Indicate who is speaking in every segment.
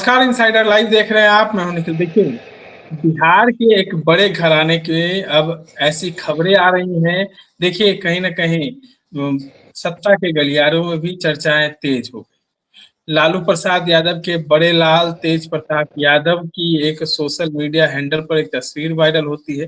Speaker 1: नमस्कार insider live देख रहे हैं आप। मैं हूं निखिल। देखिए, बिहार के एक बड़े घराने के अब ऐसी खबरें आ रही हैं। देखिए, कहीं न कहीं सत्ता के गलियारों में भी चर्चाएँ तेज हो गई। लालू प्रसाद यादव के बड़े लाल तेज प्रताप यादव की एक सोशल मीडिया हैंडल पर एक तस्वीर वायरल होती है,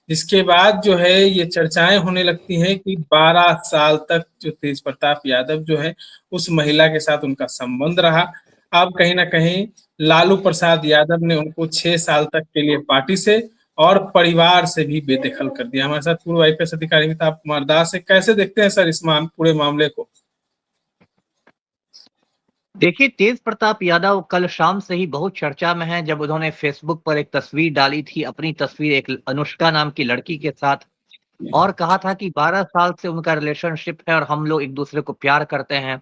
Speaker 1: जिसके बाद जो है ये चर्चाएँ होने लगती हैं कि 12 साल तक जो तेज प्रताप यादव जो है, उस महिला के साथ उनका संबंध रहा। अब कहीं न कहीं लालू प्रसाद यादव ने उनको 6 साल तक के लिए पार्टी से और परिवार से भी बेदखल कर दिया। हमारे साथ पूर्व आईपीएस अधिकारी अमिताभ कुमार दास है। कैसे देखते हैं सर इस पूरे मामले को?
Speaker 2: देखिए, तेज प्रताप यादव कल शाम से ही बहुत चर्चा में हैं, जब उन्होंने फेसबुक पर एक तस्वीर डाली थी, अपनी तस्वीर एक अनुष्का नाम की लड़की के साथ, और कहा था कि 12 साल से उनका रिलेशनशिप है और हम लोग एक-दूसरे को प्यार करते हैं।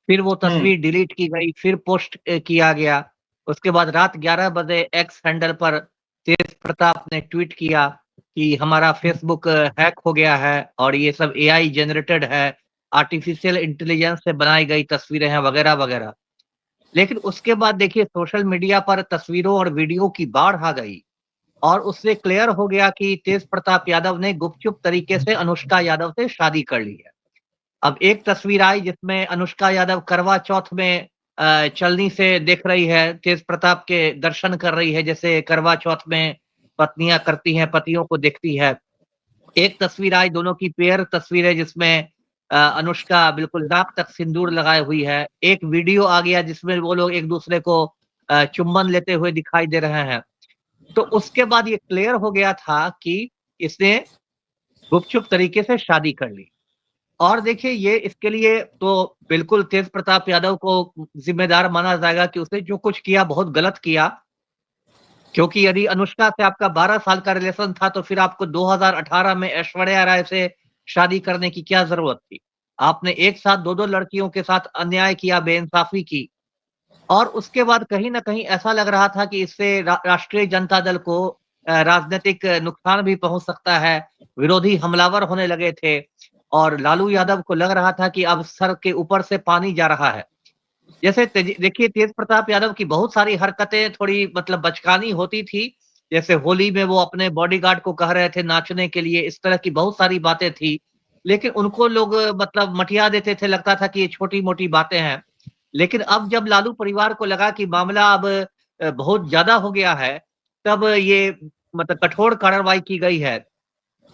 Speaker 2: फिर वो
Speaker 1: हुँ,
Speaker 2: तस्वीर डिलीट की गई, फिर पोस्ट किया गया। उसके बाद रात 11 बजे एक्स हैंडल पर तेज प्रताप ने ट्वीट किया कि हमारा फेसबुक हैक हो गया है और ये सब एआई जनरेटेड है, आर्टिफिशियल इंटेलिजेंस से बनाई गई तस्वीरें हैं वगैरह-वगैरह। लेकिन उसके बाद देखिए, सोशल मीडिया पर तस्वीरों और वीडियो की बाढ़ आ गई और उससे क्लियर हो गया कि तेज प्रताप यादव ने गुपचुप तरीके से अनुष्का यादव से शादी कर ली है। अब एक तस्वीर आई जिसमें अनुष्का यादव करवा चौथ में चलनी से देख रही है, तेज प्रताप के दर्शन कर रही है, जैसे करवा चौथ में पत्नियाँ करती हैं, पतियों को देखती है। एक तस्वीर आई, दोनों की पेयर तस्वीर है जिसमें अनुष्का बिल्कुल नाक तक सिंदूर लगाए हुई है। एक वीडियो आ गया जिसमें वो लोग एक-दूसरे को चुम्बन लेते हुए दिखाई दे रहे हैं। तो उसके बाद ये क्लियर हो गया था कि इसने गुपचुप तरीके से शादी कर ली। और देखिए, ये इसके लिए तो बिल्कुल तेज प्रताप यादव को ज़िम्मेदार माना जाएगा कि उसने जो कुछ किया बहुत गलत किया। क्योंकि यदि अनुष्का से आपका 12 साल का रिलेशन था, तो फिर आपको 2018 में ऐश्वर्या राय से शादी करने की क्या ज़रूरत थी? आपने एक साथ 2-2 लड़कियों के साथ अन्याय किया, बेइंसाफ़ी की, और उसके बाद कहीं न कहीं ऐसा लग रहा था कि इससे राष्ट्रीय जनता दल को राजनीतिक नुकसान भी पहुँच सकता है। विरोधी हमलावर होने लगे थे और लालू यादव को लग रहा था कि अब सर के ऊपर से पानी जा रहा है। जैसे देखिए, तेज प्रताप यादव की बहुत सारी हरकतें थोड़ी मतलब बचकानी होती थी। जैसे होली में वो अपने बॉडीगार्ड को कह रहे थे नाचने के लिए, इस तरह की बहुत सारी बातें थी। लेकिन उनको लोग मतलब मटिया देते थे, लगता था कि ये छोटी-मोटी बातें हैं। लेकिन अब जब लालू परिवार को लगा कि मामला अब बहुत ज़्यादा हो गया है, तब ये मतलब कठोर कार्रवाई की गई है।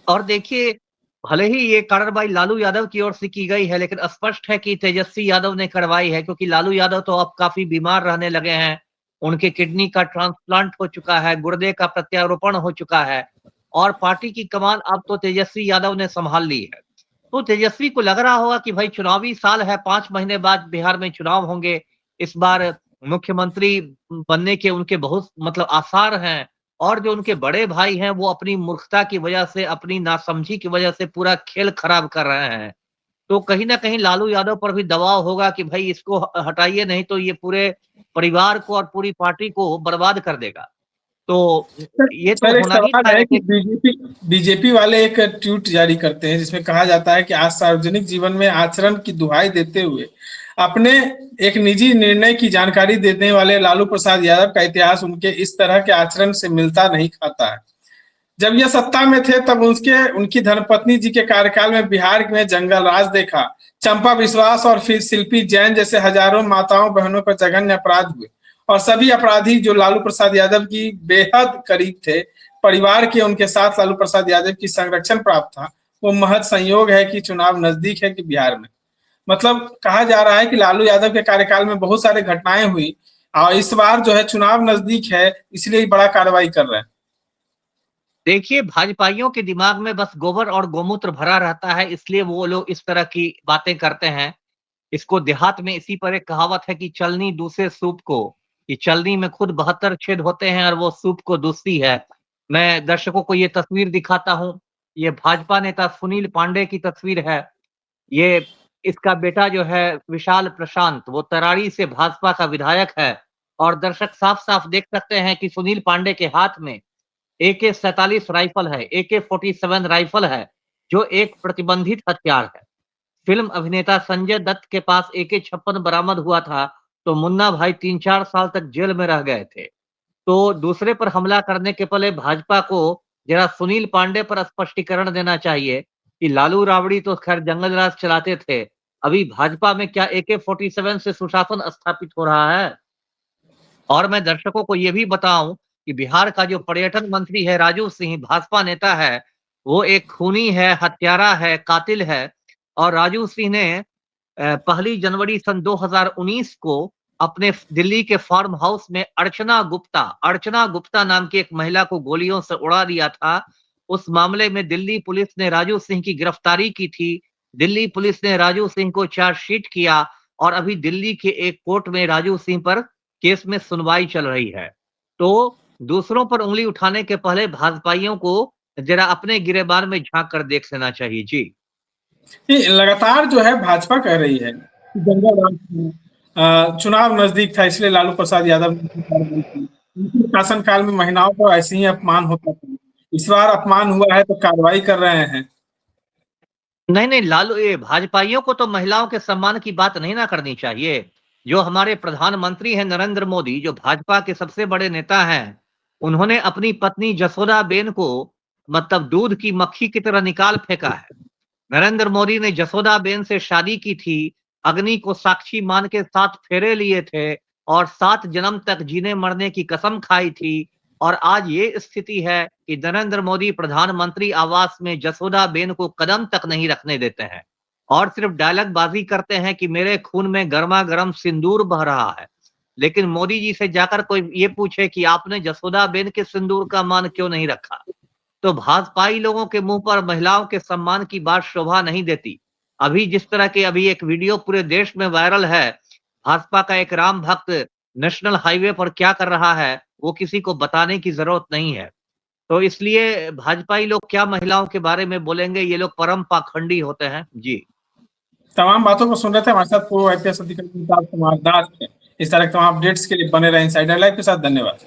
Speaker 2: और देखिए, भले ही ये कार्रवाई लालू यादव की ओर से की गई है, लेकिन स्पष्ट है कि तेजस्वी यादव ने करवाई है, क्योंकि लालू यादव तो अब काफ़ी बीमार रहने लगे हैं। उनके किडनी का ट्रांसप्लांट हो चुका है, गुर्दे का प्रत्यारोपण हो चुका है और पार्टी की कमान अब तो तेजस्वी यादव ने सँभाल ली है। तो तेजस्वी को लग रहा होगा कि भाई चुनावी साल है, 5 महीने बाद बिहार में चुनाव होंगे। इस बार मुख्यमंत्री बनने के उनके बहुत मतलब आसार हैं। और जो उनके बड़े भाई हैं, वो अपनी मूर्खता की वजह से, अपनी नासमझी की वजह से पूरा खेल खराब कर रहे हैं। तो कहीं न कहीं लालू यादव पर भी दबाव होगा कि भई इसको हटाइए, नहीं तो ये पूरे परिवार को और पूरी पार्टी को बर्बाद कर देगा। तो
Speaker 1: सर
Speaker 2: ये तो
Speaker 1: सर एक
Speaker 2: होना ही
Speaker 1: सवाल
Speaker 2: था
Speaker 1: है कि
Speaker 2: ऐसे।
Speaker 1: बीजेपी वाले एक ट्वीट जारी करते हैं जिसमें कहा जाता है कि आज सार्वजनिक जीवन में आचरण की दुहाई देते हुए अपने एक निजी निर्णय की जानकारी देने वाले लालू प्रसाद यादव का इतिहास उनके इस तरह के आचरण से मिलता नहीं खाता है। जब यह सत्ता में थे तब उसके उनकी धर्मपत्नी जी के कार्यकाल में बिहार में जंगल राज देखा। चंपा विश्वास और फिर शिल्पी जैन जैसे हजारों माताओं बहनों पर जघन्य अपराध हुए और सभी अपराधी जो लालू प्रसाद यादव की बेहद करीब थे, परिवार के उनके साथ लालू प्रसाद यादव की संरक्षण प्राप्त था। वो महज संयोग है कि चुनाव नजदीक है कि बिहार में मतलब कहा जा रहा है कि लालू यादव के कार्यकाल में बहुत सारी घटनाएं हुई और इस बार जो है चुनाव नजदीक है, इसलिए बड़ा कार्रवाई कर रहे हैं।
Speaker 2: देखिए, भाजपाइयों के दिमाग में बस गोबर और गोमूत्र भरा रहता है, इसलिए वो लोग इस तरह की बातें करते हैं। इसको देहात में इसी पर एक कहावत है कि चलनी दूसरे सूप को, कि चलनी में खुद 72 छेद होते हैं और वो सूप को दूसती है। मैं दर्शकों को ये तस्वीर दिखाता हूँ। ये भाजपा नेता सुनील पांडे की तस्वीर है। ये इसका बेटा जो है विशाल प्रशांत, वो तरारी से भाजपा का विधायक है और दर्शक साफ-साफ देख सकते हैं कि सुनील पांडे के हाथ में AK-47 राइफल है, AK-47 राइफल है, जो एक प्रतिबंधित हथियार है। फ़िल्म अभिनेता संजय दत्त के पास AK-56 बरामद हुआ था तो मुन्ना भाई 3-4 साल तक जेल में रह गए थे। तो दूसरे पर हमला करने के पहले भाजपा को जरा सुनील पांडे पर स्पष्टीकरण देना चाहिए कि लालू राबड़ी तो खैर जंगल राज चलाते थे, अभी भाजपा में क्या AK-47 से सुशासन स्थापित हो रहा है? और मैं दर्शकों को ये भी बताऊं कि बिहार का जो पर्यटन मंत्री है राजू सिंह, भाजपा नेता है, वो एक खूनी है, हत्यारा है, कातिल है। और राजू सिंह ने 1 जनवरी सन 2019 को अपने दिल्ली के फार्म हाउस में अर्चना गुप्ता नाम की एक महिला को गोलियों से उड़ा दिया था। उस मामले में दिल्ली पुलिस ने राजू सिंह की गिरफ्तारी की थी। दिल्ली पुलिस ने राजू सिंह को चार्जशीट किया और अभी दिल्ली के एक कोर्ट में राजू सिंह पर केस में सुनवाई चल रही है। तो दूसरों पर उंगली उठाने के पहले भाजपाइयों को जरा अपने गिरेबान में झांक कर देख लेना चाहिए। जी।
Speaker 1: ये लगातार जो है भाजपा कह रही है कि जंगल राज चुनाव नजदीक था इसलिए लालू प्रसाद यादव ने कार्रवाई की। उनके शासनकाल में महिलाओं को ऐसे ही अपमान होता था, इस बार अपमान हुआ है तो कार्रवाई कर रहे हैं।
Speaker 2: नहीं, लालू ये भाजपाइयों को तो महिलाओं के सम्मान की बात नहीं ना करनी चाहिए। जो हमारे प्रधानमंत्री हैं नरेंद्र मोदी, जो भाजपा के सबसे बड़े नेता हैं, उन्होंने अपनी पत्नी जसोदाबेन को मतलब दूध की मक्खी की तरह निकाल फेंका है। नरेंद्र मोदी ने जसोदाबेन से शादी की थी, अग्नि को साक्षी मान के 7 फेरे लिए थे और 7 जन्म तक जीने मरने की कसम खाई थी। और आज ये स्थिति है कि नरेंद्र मोदी प्रधानमंत्री आवास में जसोदाबेन को कदम तक नहीं रखने देते हैं और सिर्फ डायलॉग बाजी करते हैं कि मेरे खून में गर्मा गर्म सिंदूर बह रहा है। लेकिन मोदी जी से जाकर कोई ये पूछे कि आपने जसोदाबेन के सिंदूर का मान क्यों नहीं रखा, तो भाजपाई लोगों के मुंह पर महिलाओं के सम्मान की बात शोभा नहीं देती। अभी जिस तरह के अभी एक वीडियो पूरे देश में वायरल है, भाजपा का एक राम भक्त नेशनल हाईवे पर क्या कर रहा है, वो किसी को बताने की जरूरत नहीं है। तो इसलिए भाजपाई लोग क्या महिलाओं के बारे में बोलेंगे, ये लोग परम पाखंडी होते हैं। जी।
Speaker 1: तमाम बातों को सुन रहे थे, हमारे साथ पूर्व IPS अधिकारी कुमार दास है। इस तरह के तमाम अपडेट्स के लिए बने रहे इनसाइडर लाइव के साथ। धन्यवाद।